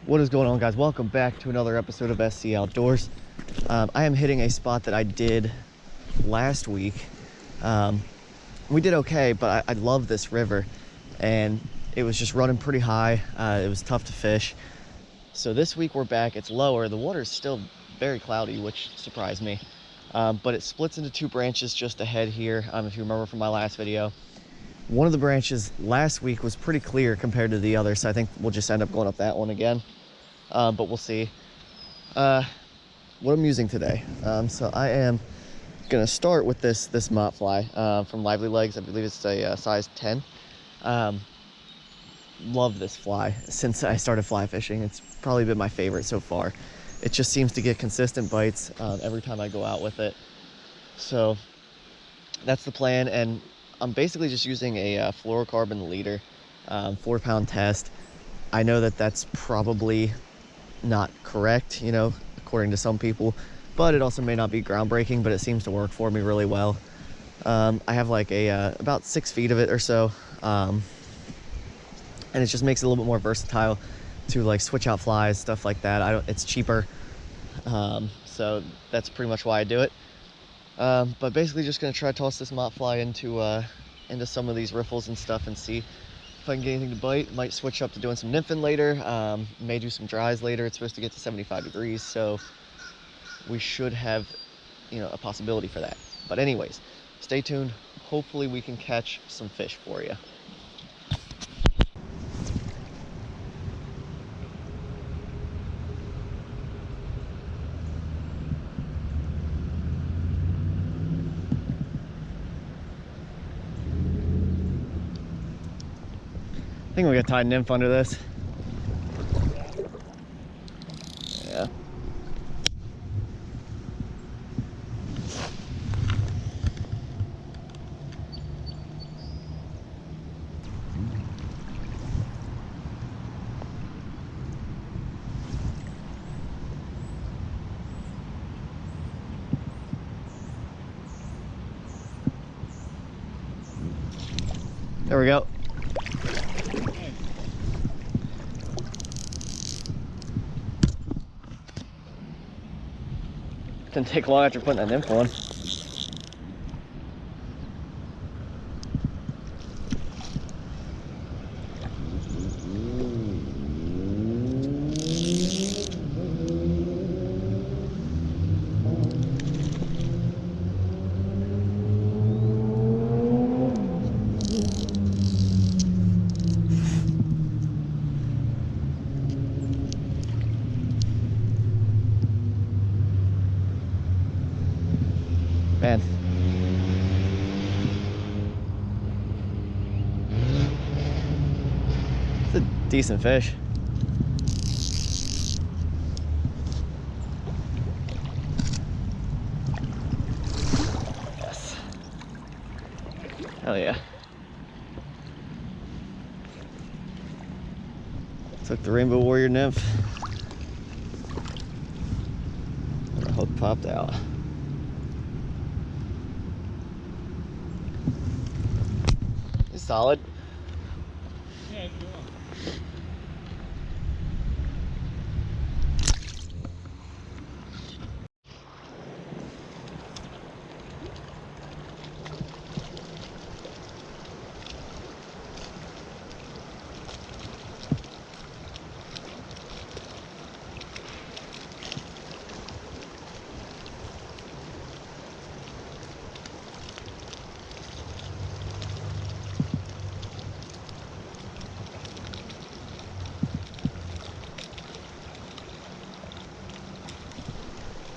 What is going on, guys? Welcome back to another episode of SC Outdoors. I am hitting a spot that I did last week. We did okay, but I love this river, and it was just running pretty high. It was tough to fish. So this week we're back. It's lower. The water is still very cloudy, which surprised me. But it splits into two branches just ahead here. If you remember from my last video, one of the branches last week was pretty clear compared to the other, so I think we'll just end up going up that one again. But we'll see. What I'm using today. So I am gonna start with this mott fly from Lively Legs. I believe it's a size 10. Love this fly since I started fly fishing. It's probably been my favorite so far. It just seems to get consistent bites every time I go out with it. So that's the plan, and I'm basically just using a fluorocarbon leader, 4-pound test. I know that that's probably not correct, you know, according to some people, but it also may not be groundbreaking, but it seems to work for me really well. I have like about 6 feet of it or so, and it just makes it a little bit more versatile to like switch out flies, stuff like that. It's cheaper, so that's pretty much why I do it. But basically just gonna try to toss this mott fly into some of these riffles and stuff and see if I can get anything to bite. Might switch up to doing some nymphing later. May do some dries later. It's supposed to get to 75 degrees, so we should have, you know, a possibility for that. But anyways, stay tuned. Hopefully we can catch some fish for you. I think we got tied nymph under this. Yeah. There we go. Didn't take long after putting that nymph on. Man. It's a decent fish. Yes. Hell yeah. Took the Rainbow Warrior nymph. Our hook popped out. Solid. Yeah, it's good.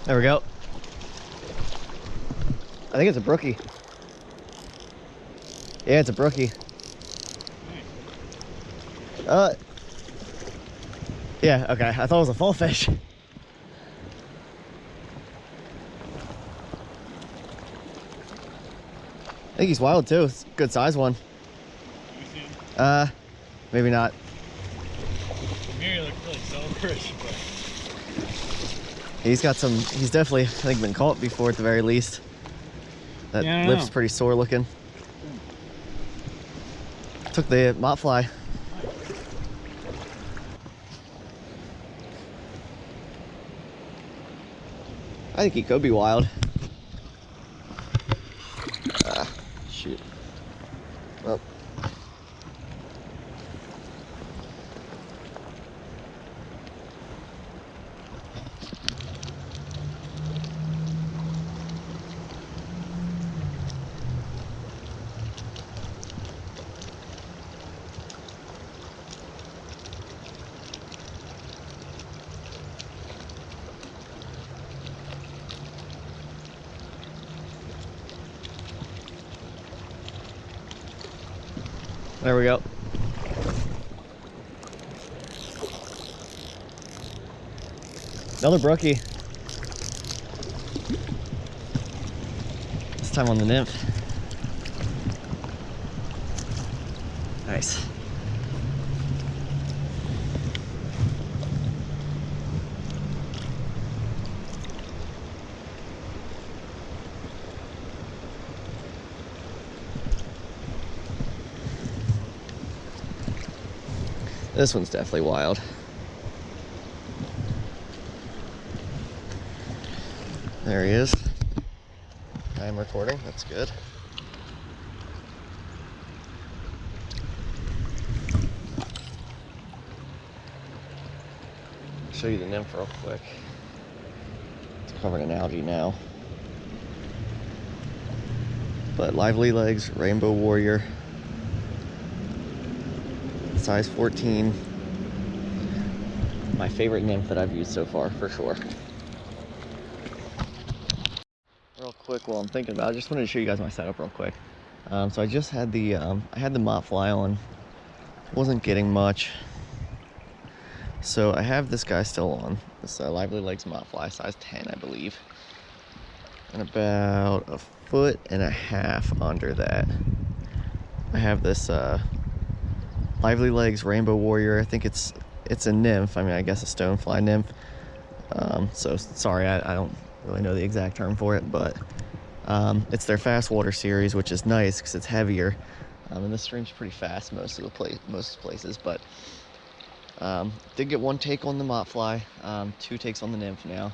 There we go. I think it's a brookie. Yeah, it's a brookie. Yeah, okay. I thought it was a full fish. I think he's wild too. It's a good size one. Maybe not. Maybe look really silverish, but he's got some. He's definitely, I think, been caught before at the very least. That lip's pretty sore looking. Took the mott fly. I think he could be wild. Shoot. Oh. There we go. Another brookie. This time on the nymph. Nice. This one's definitely wild. There he is. I am recording, that's good. Show you the nymph real quick. It's covered in algae now. But lively legs, rainbow warrior. Size 14. My favorite nymph that I've used so far, for sure. Real quick, while I'm thinking about it, I just wanted to show you guys my setup real quick. So I just had the I had the mott fly on. Wasn't getting much. So I have this guy still on. This lively legs mott fly, size 10, I believe. And about 1.5 feet under that, I have this lively legs rainbow warrior. I think it's a nymph. I mean, I guess a stonefly nymph. So sorry, I don't really know the exact term for it, but it's their fast water series, which is nice because it's heavier. And this stream's pretty fast most places, but did get one take on the mott fly, 2 takes on the nymph now.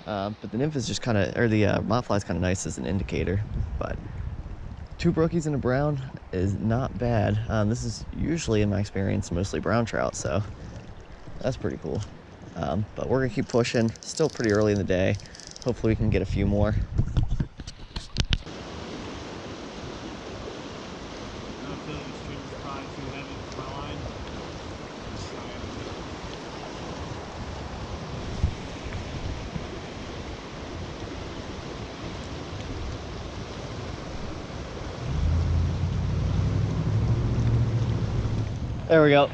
But the nymph is just kind of, or the mott fly is kind of nice as an indicator. But 2 brookies and a brown is not bad. This is usually, in my experience, mostly brown trout, so that's pretty cool. But we're gonna keep pushing. Still pretty early in the day. Hopefully we can get a few more. There we go.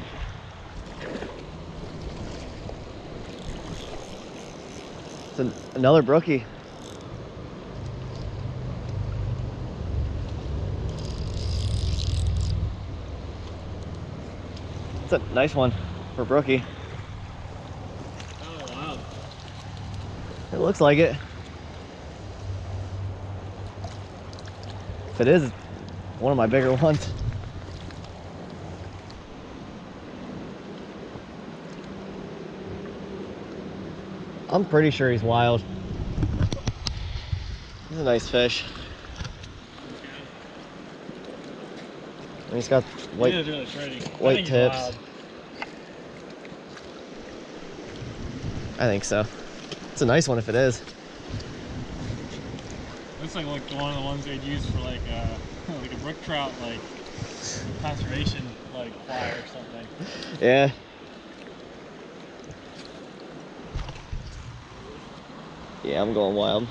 It's another brookie. It's a nice one for brookie. Oh, wow. It looks like it. If it is, one of my bigger ones. I'm pretty sure he's wild. He's a nice fish. And he's got white, he is really pretty. white tips. I think so. It's a nice one if it is. Looks like one of the ones they'd use for like a brook trout, like conservation, like fly or something. Yeah. Yeah, I'm going wild.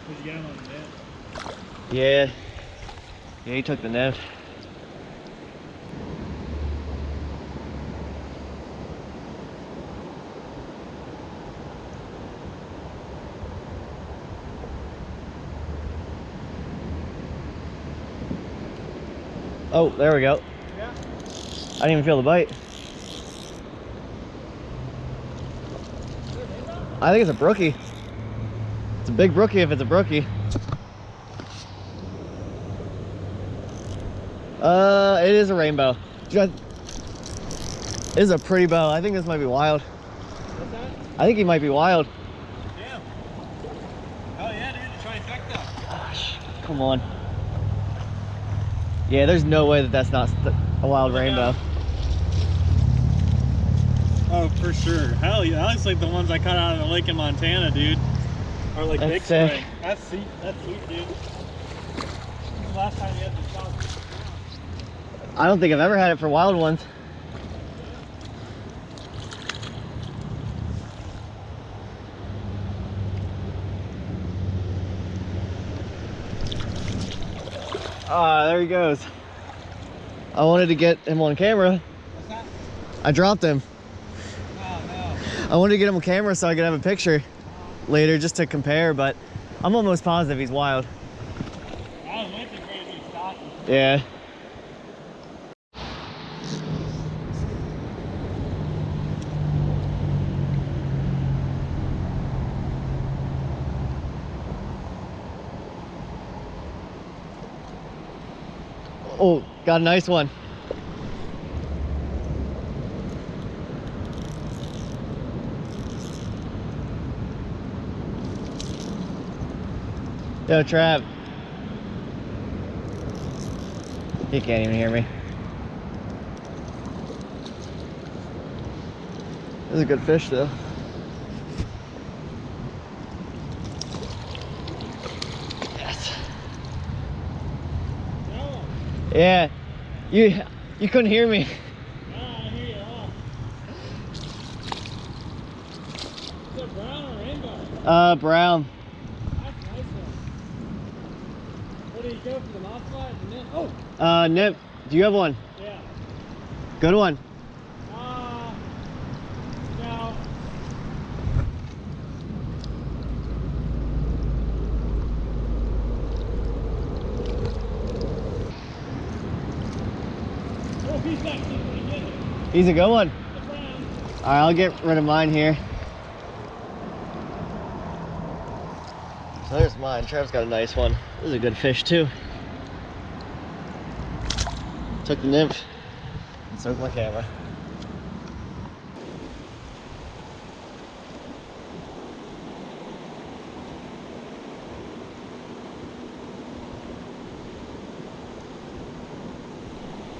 Did you get him on the net? Yeah. Yeah, he took the nymph. Oh, there we go. Yeah. I didn't even feel the bite. I think it's a brookie. It's a big brookie if it's a brookie. It is a rainbow. It is a pretty bow. I think this might be wild. I think he might be wild. Damn. Oh yeah, dude, the trifecta. Gosh, come on. Yeah, there's no way that that's not a wild rainbow. Oh, for sure. Hell yeah, that looks like the ones I caught out of the lake in Montana, dude. Or like That's big sick. spring. That's sweet, dude. When's the last time you had the shot? I don't think I've ever had it for wild ones. Ah, there he goes. I wanted to get him on camera. What's that? I dropped him. Oh no. I wanted to get him on camera so I could have a picture later just to compare, but I'm almost positive he's wild. I was waiting for you to be stocky. Yeah. Oh, got a nice one. Yo, Trav. He can't even hear me. This is a good fish, though. Yes. No. Yeah. You couldn't hear me. No, I hear you all. Is it brown or rainbow? Brown. That's a nice one. What do you go for the mouth fly? The net? Oh! Nip, do you have one? Yeah. Good one. No. Oh, he's actually pretty good. He's a good one. The brown. All right, I'll get rid of mine here. So there's mine. Trav's got a nice one. This is a good fish too. Took the nymph and soaked my camera.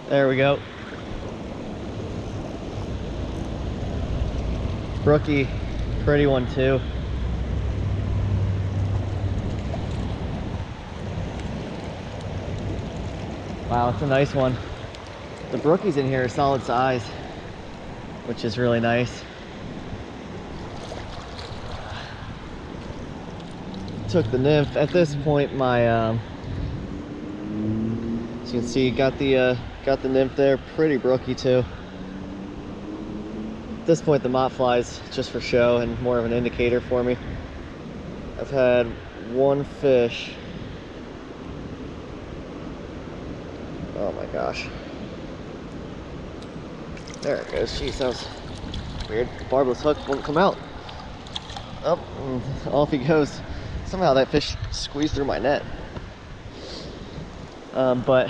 There we go. Brookie, pretty one too. Wow, it's a nice one. The brookies in here are solid size, which is really nice. Took the nymph. At this point, my as you can see, got the nymph there. Pretty brookie too. At this point, the mott fly's just for show and more of an indicator for me. I've had one fish. Oh my gosh. There it goes. Jeez, that was weird. The barbless hook won't come out. Oh, and off he goes. Somehow that fish squeezed through my net. But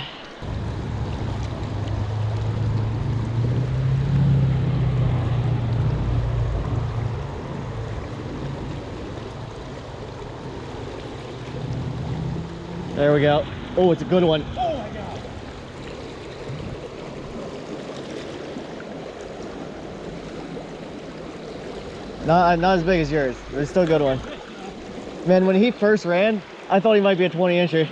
there we go. Oh, it's a good one. Oh my god. Not as big as yours, but it's still a good one. Man, when he first ran, I thought he might be a 20-incher. I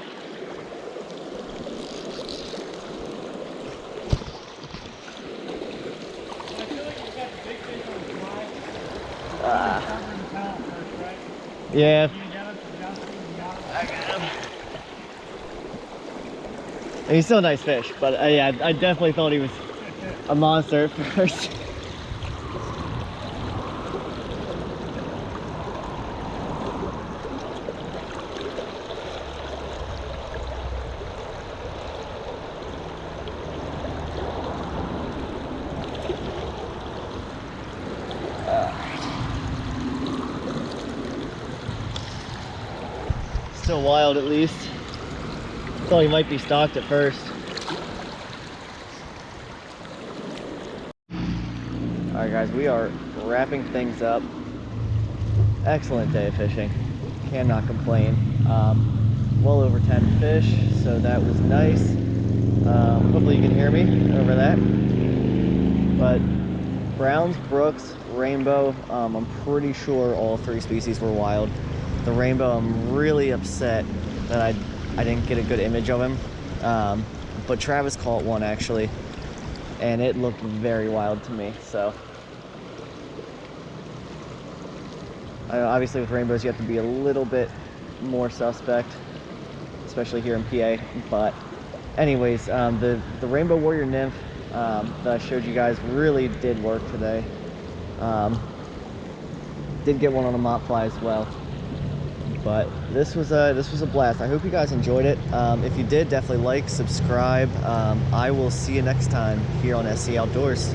feel like you got the big fish on the fly. Covering the pallet first, right? Yeah. You got it, you got it, you got it. I got him. He's still a nice fish, but yeah, I definitely thought he was a monster at first. Still wild at least. Thought he might be stocked at first. Alright guys, we are wrapping things up. excellent day of fishing. Cannot complain. Well over 10 fish, so that was nice. Hopefully you can hear me over that. But browns, brooks, rainbow, I'm pretty sure all 3 species were wild. The rainbow, I'm really upset that I didn't get a good image of him. But Travis caught one actually, and it looked very wild to me. So obviously with rainbows you have to be a little bit more suspect, especially here in PA. But anyways, the rainbow warrior nymph that I showed you guys really did work today. Did get one on a mop fly as well. But this was a blast. I hope you guys enjoyed it. If you did, definitely like, subscribe. I will see you next time here on SC Outdoors.